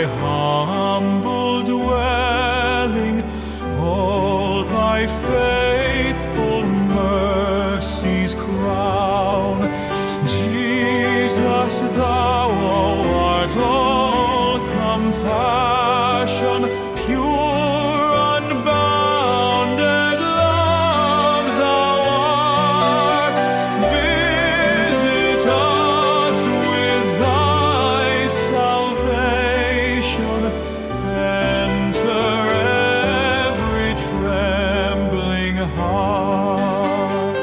humble dwelling, all thy faithful mercies crown. Jesus, thou art all compassion, pure, unbounded love thou art. Visit us with thy salvation, enter every trembling heart.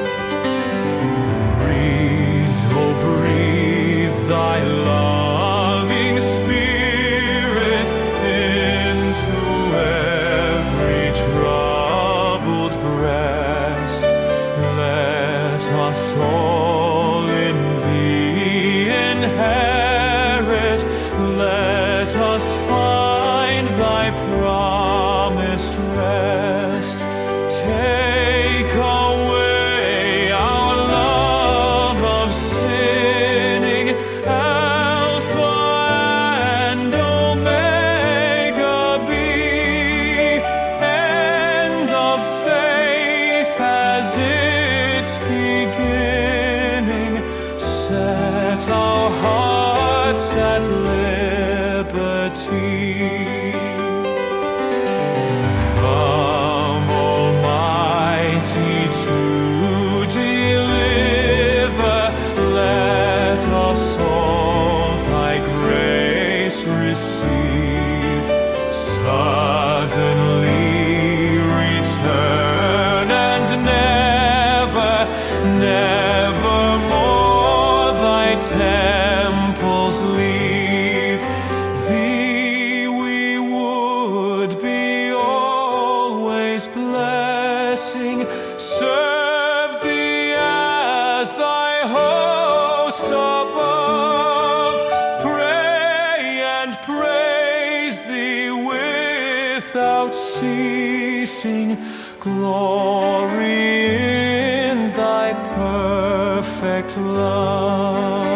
Breathe, oh breathe thy loving Spirit into every troubled breast. Let us all in thee inherit, let us find thy promised rest. Take away our love of sinning, Alpha and Omega be, end of faith as its beginning. Set our hearts at liberty. Come, Almighty, to deliver. Let us all thy grace receive. Suddenly return and never, never more thy temples leave. Thee we would be always blessing, serve thee as thy host above, pray and praise thee without ceasing, glory in thy perfect love.